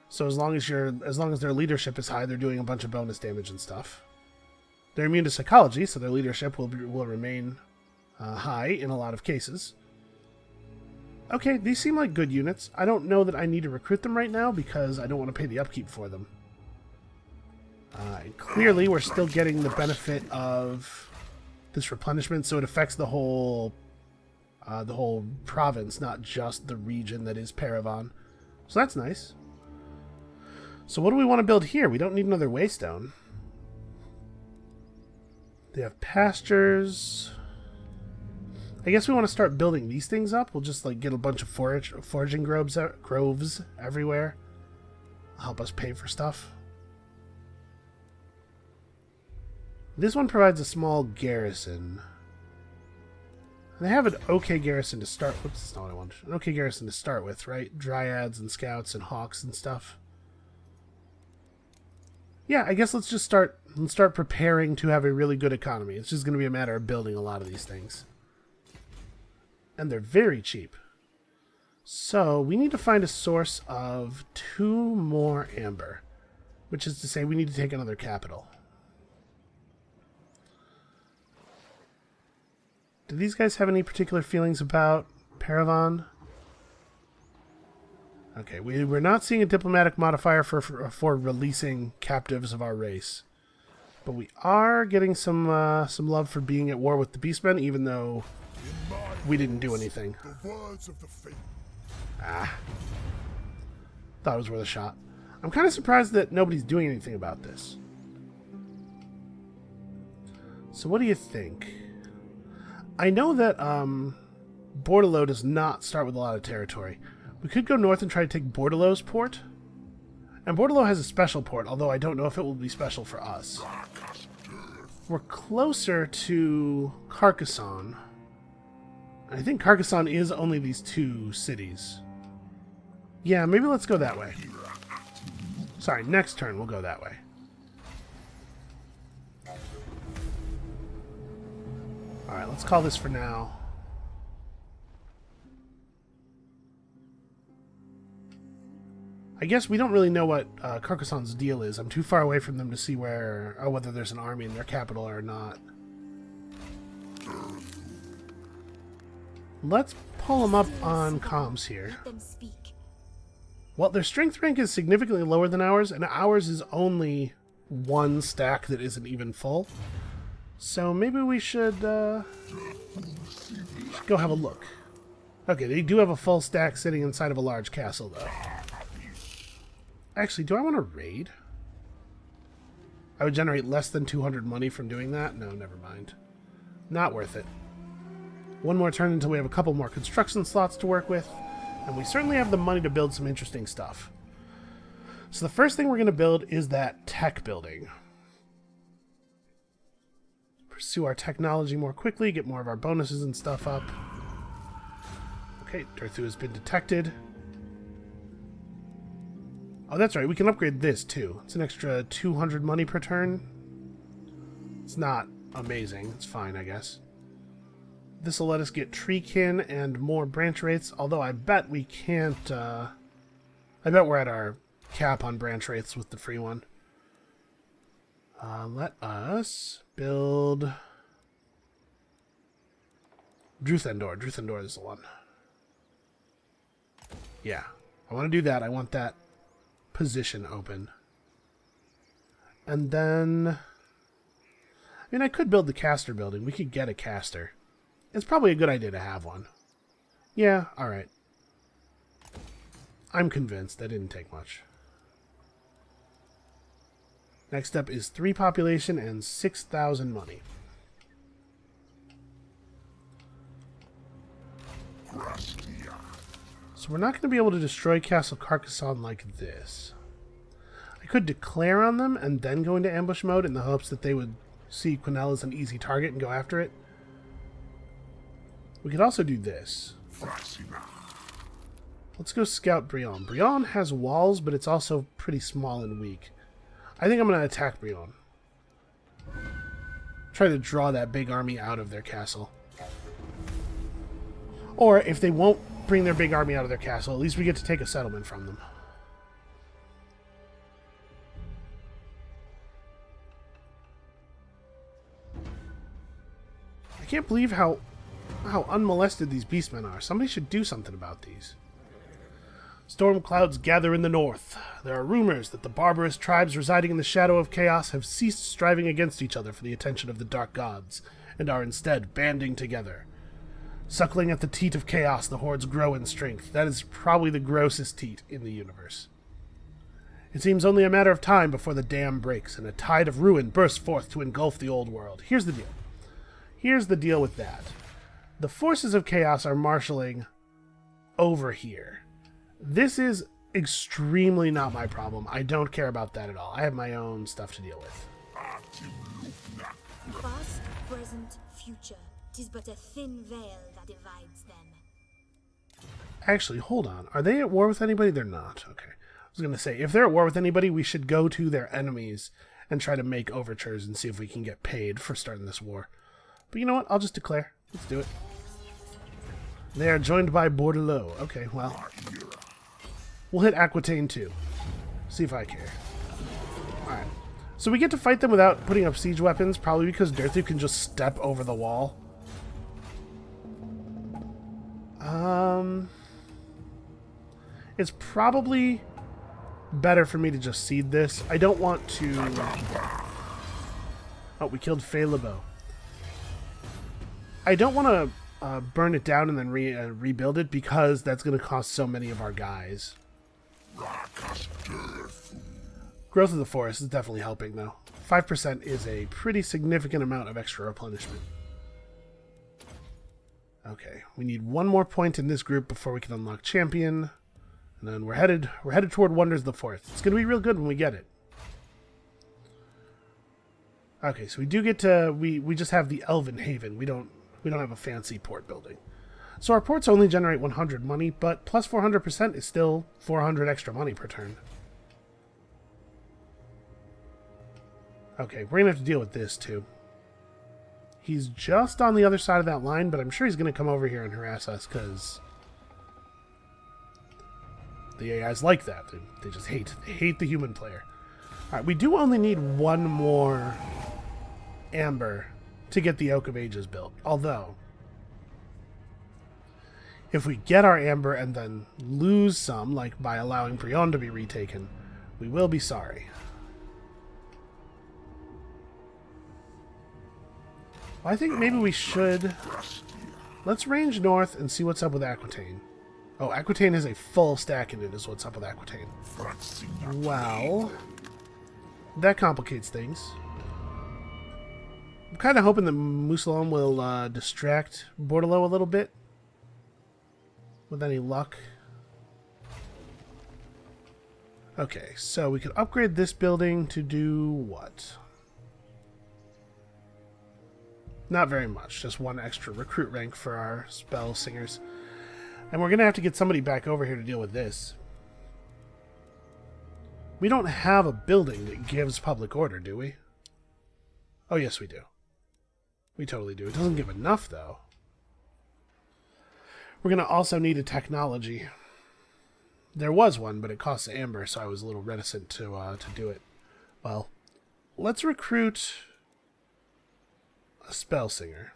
so as long as their leadership is high, they're doing a bunch of bonus damage and stuff. They're immune to psychology, so their leadership will remain high in a lot of cases. Okay, these seem like good units. I don't know that I need to recruit them right now because I don't want to pay the upkeep for them. And clearly, we're still getting the benefit of this replenishment, so it affects the whole province, not just the region that is Paravan. So that's nice. So what do we want to build here? We don't need another waystone. They have pastures. I guess we want to start building these things up. We'll just like get a bunch of foraging groves everywhere. Help us pay for stuff. This one provides a small garrison. They have an okay garrison to start. Whoops, that's not what I wanted. An okay garrison to start with, right? Dryads and scouts and hawks and stuff. Yeah, I guess let's just start preparing to have a really good economy. It's just going to be a matter of building a lot of these things. And they're very cheap. So we need to find a source of 2 more amber, which is to say we need to take another capital. Do these guys have any particular feelings about Paravan? Okay, we're not seeing a diplomatic modifier for releasing captives of our race. But we are getting some love for being at war with the Beastmen, even though we didn't do anything. Thought it was worth a shot. I'm kind of surprised that nobody's doing anything about this. So what do you think? I know that Bordalo does not start with a lot of territory. We could go north and try to take Bordalo's port. And Bordello has a special port, although I don't know if it will be special for us. We're closer to Carcassonne. I think Carcassonne is only these 2 cities. Yeah, maybe let's go that way. Sorry, next turn we'll go that way. Alright, let's call this for now. I guess we don't really know what Carcassonne's deal is. I'm too far away from them to see where, or whether there's an army in their capital or not. Let's pull them up on comms here. Let them speak. Well, their strength rank is significantly lower than ours, and ours is only 1 stack that isn't even full. So maybe we should go have a look. Okay, they do have a full stack sitting inside of a large castle, though. Actually, do I want to raid? I would generate less than 200 money from doing that? No, never mind. Not worth it. One more turn until we have a couple more construction slots to work with, and we certainly have the money to build some interesting stuff. So the first thing we're going to build is that tech building. Pursue our technology more quickly, get more of our bonuses and stuff up. Okay, Durthu has been detected. Oh, that's right, we can upgrade this too. It's an extra 200 money per turn. It's not amazing, it's fine, I guess. This will let us get treekin and more branch rates, although I bet we can't, I bet we're at our cap on branch rates with the free one. Let us build Druthendor. Druthendor is the one. Yeah, I want to do that. I want that position open. And then, I mean, I could build the caster building. We could get a caster. It's probably a good idea to have one. Yeah, alright. I'm convinced. That didn't take much. Next up is 3 population and 6,000 money. So we're not going to be able to destroy Castle Carcassonne like this. I could declare on them and then go into ambush mode in the hopes that they would see Quenelle as an easy target and go after it. We could also do this. Let's go scout Brionne. Brionne has walls, but it's also pretty small and weak. I think I'm going to attack Brionne. Try to draw that big army out of their castle. Or, if they won't bring their big army out of their castle, at least we get to take a settlement from them. I can't believe how unmolested these beastmen are. Somebody should do something about these. Storm clouds gather in the north. There are rumors that the barbarous tribes residing in the shadow of chaos have ceased striving against each other for the attention of the dark gods, and are instead banding together. Suckling at the teat of chaos, the hordes grow in strength. That is probably the grossest teat in the universe. It seems only a matter of time before the dam breaks, and a tide of ruin bursts forth to engulf the old world. Here's the deal. Here's the deal with that. The forces of chaos are marshaling over here. This is extremely not my problem. I don't care about that at all. I have my own stuff to deal with. Past, present, future. 'Tis but a thin veil that divides them. Actually, hold on. Are they at war with anybody? They're not. Okay. I was going to say, if they're at war with anybody, we should go to their enemies and try to make overtures and see if we can get paid for starting this war. But you know what? I'll just declare. Let's do it. They are joined by Bordello. Okay, well. We'll hit Aquitaine too. See if I care. Alright. So we get to fight them without putting up siege weapons, probably because Durthu can just step over the wall. It's probably better for me to just seed this. I don't want to... Oh, we killed Fay Lebeau. I don't want to burn it down and then rebuild it because that's going to cost so many of our guys. Growth of the forest is definitely helping, though. 5% is a pretty significant amount of extra replenishment. Okay, we need one more point in this group before we can unlock champion. And then we're headed toward Wonders of the Forest. It's going to be real good when we get it. Okay, so we do get to we just have the Elven Haven. We don't have a fancy port building. So our ports only generate 100 money, but plus 400% is still 400 extra money per turn. Okay, we're going to have to deal with this too. He's just on the other side of that line, but I'm sure he's going to come over here and harass us because the AIs like that. They just hate the human player. Alright, we do only need one more amber to get the Oak of Ages built. Although, if we get our amber and then lose some, like by allowing Bretonnia to be retaken, we will be sorry. Well, I think maybe we should... Let's range north and see what's up with Aquitaine. Oh, Aquitaine has a full stack in it is what's up with Aquitaine. Well, that complicates things. I'm kind of hoping that Moussalon will distract Bordelot a little bit. With any luck. Okay, so we could upgrade this building to do what? Not very much. Just one extra recruit rank for our spell singers. And we're going to have to get somebody back over here to deal with this. We don't have a building that gives public order, do we? Oh, yes, we do. We totally do. It doesn't give enough, though. We're going to also need a technology. There was one, but it costs amber, so I was a little reticent to do it. Well, let's recruit a spell singer.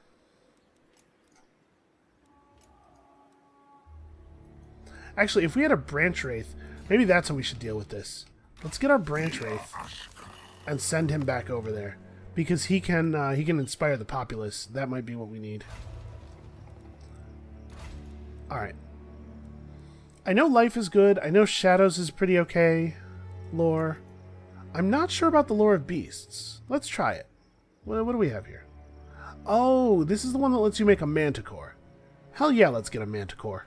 Actually, if we had a branch wraith, maybe that's how we should deal with this. Let's get our branch wraith and send him back over there, because he can inspire the populace. That might be what we need. All right. I know life is good. I know shadows is pretty okay. Lore. I'm not sure about the lore of beasts. Let's try it. What do we have here? Oh, this is the one that lets you make a manticore. Hell yeah, let's get a manticore.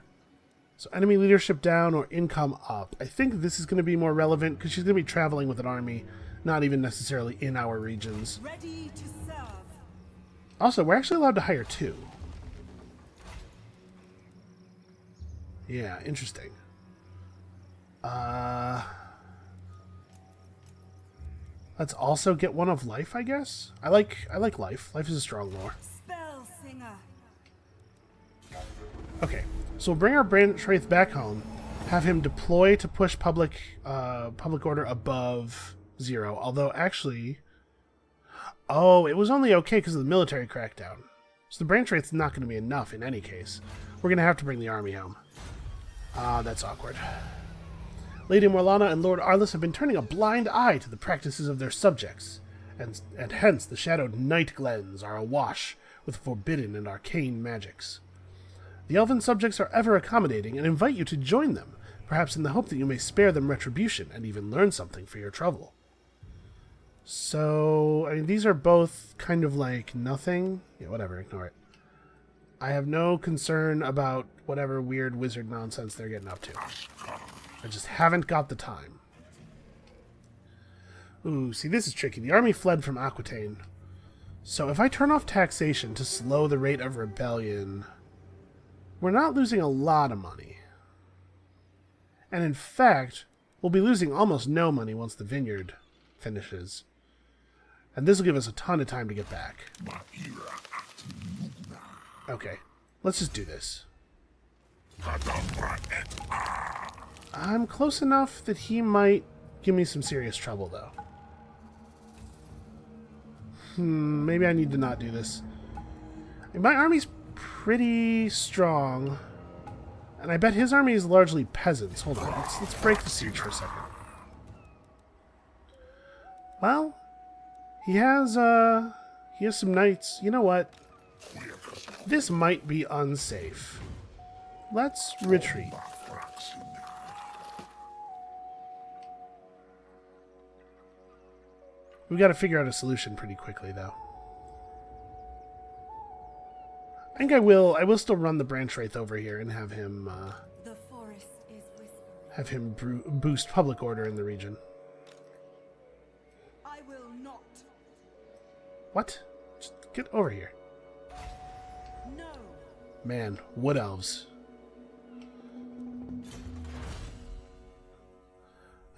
So enemy leadership down or income up. I think this is going to be more relevant because she's going to be traveling with an army, not even necessarily in our regions. Ready to serve. Also, we're actually allowed to hire 2. Yeah, interesting. Let's also get one of life, I guess. I like life. Life is a strong lore. Spell singer. Okay, so we'll bring our branch wraith back home, have him deploy to push public order above 0. Although actually, oh, it was only okay because of the military crackdown. So the branch wraith's not going to be enough in any case. We're going to have to bring the army home. That's awkward. Lady Morlana and Lord Arliss have been turning a blind eye to the practices of their subjects, and hence the shadowed night glens are awash with forbidden and arcane magics. The elven subjects are ever accommodating and invite you to join them, perhaps in the hope that you may spare them retribution and even learn something for your trouble. So, I mean, these are both kind of like nothing. Yeah, whatever, ignore it. I have no concern about whatever weird wizard nonsense they're getting up to. I just haven't got the time. Ooh, see, this is tricky. The army fled from Aquitaine. So if I turn off taxation to slow the rate of rebellion, we're not losing a lot of money. And in fact, we'll be losing almost no money once the vineyard finishes. And this will give us a ton of time to get back. Okay, let's just do this. I'm close enough that he might give me some serious trouble, though. Maybe I need to not do this. My army's pretty strong. And I bet his army is largely peasants. Hold on, let's break the siege for a second. Well, he has some knights. You know what? This might be unsafe. Let's retreat. We've got to figure out a solution pretty quickly, though. I think I will still run the branch wraith over here and have him The forest is whispering. have him boost public order in the region. I will not. What? Just get over here. No. Man, wood elves.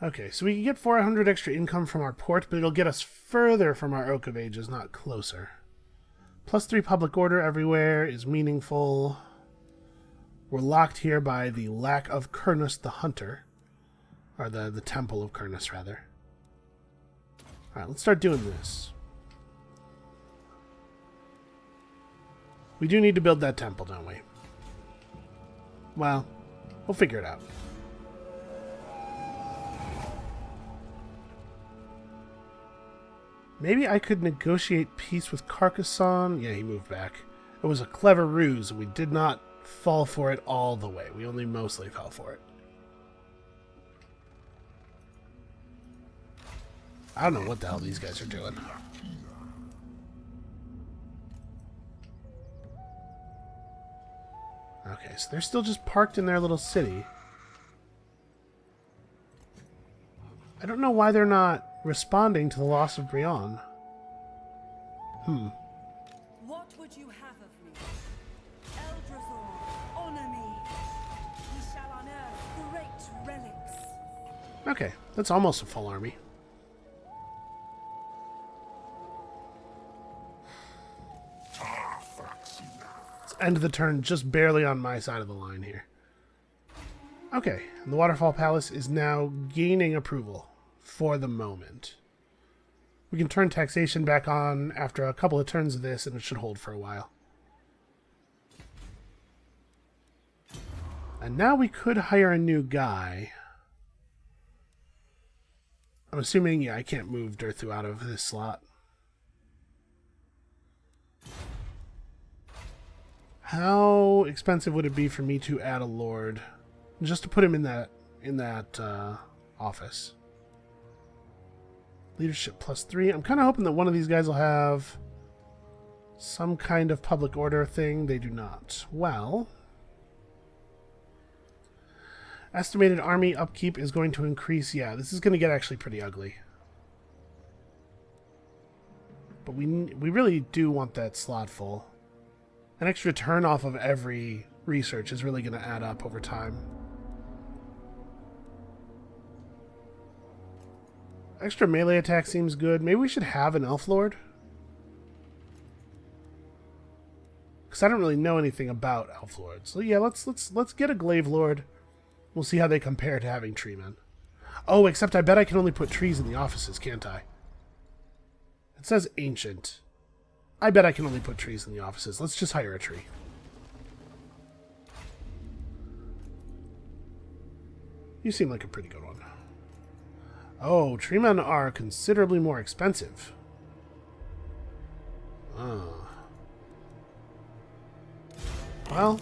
Okay, so we can get 400 extra income from our port, but it'll get us further from our Oak of Ages, not closer. +3 public order everywhere is meaningful. We're locked here by the lack of Kurnus the Hunter. Or the Temple of Kurnus, rather. Alright, let's start doing this. We do need to build that temple, don't we? Well, we'll figure it out. Maybe I could negotiate peace with Carcassonne. Yeah, he moved back. It was a clever ruse, and we did not fall for it all the way. We only mostly fell for it. I don't know what the hell these guys are doing. Okay, so they're still just parked in their little city. I don't know why they're not responding to the loss of Brion. What would you have of me? Eldrazor, honor me. We shall unearth great relics. Okay, that's almost a full army. Let's end the turn just barely on my side of the line here. Okay, and the Waterfall Palace is now gaining approval for the moment. We can turn taxation back on after a couple of turns of this, and it should hold for a while. And now we could hire a new guy. I'm assuming, yeah, I can't move Dirthu out of this slot. How expensive would it be for me to add a lord? Just to put him in that office. Leadership +3. I'm kind of hoping that one of these guys will have some kind of public order thing. They do not. Well, estimated army upkeep is going to increase. Yeah, this is going to get actually pretty ugly. But we really do want that slot full. An extra turn off of every research is really going to add up over time. Extra melee attack seems good. Maybe we should have an elf lord. Because I don't really know anything about elf lords. So yeah, let's get a glaive lord. We'll see how they compare to having tree men. Oh, except I bet I can only put trees in the offices, can't I? It says ancient. I bet I can only put trees in the offices. Let's just hire a tree. You seem like a pretty good one. Oh, tree men are considerably more expensive. Well,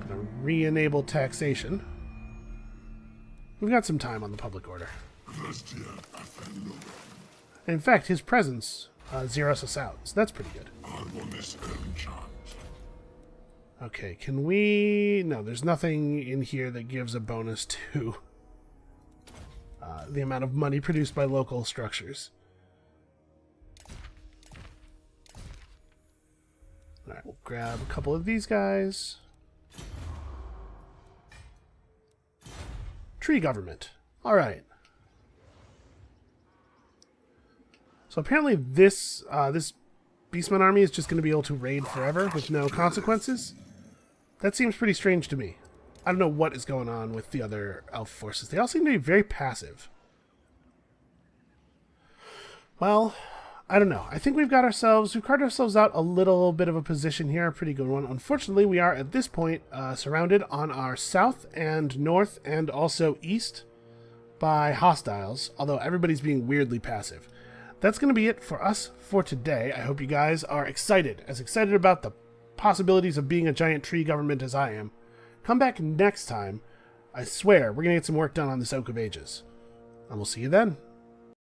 I'm gonna re-enable taxation. We've got some time on the public order. In fact, his presence zeroes us out, so that's pretty good. Okay, can we... No, there's nothing in here that gives a bonus to the amount of money produced by local structures. Alright, we'll grab a couple of these guys. Tree government. Alright. So apparently this Beastman army is just going to be able to raid forever with no consequences. That seems pretty strange to me. I don't know what is going on with the other elf forces. They all seem to be very passive. Well, I don't know. I think we've carved ourselves out a little bit of a position here, a pretty good one. Unfortunately, we are at this point surrounded on our south and north and also east by hostiles, although everybody's being weirdly passive. That's going to be it for us for today. I hope you guys are excited about the possibilities of being a giant tree government as I am. Come back next time. I swear, we're going to get some work done on this Oak of Ages. And we'll see you then.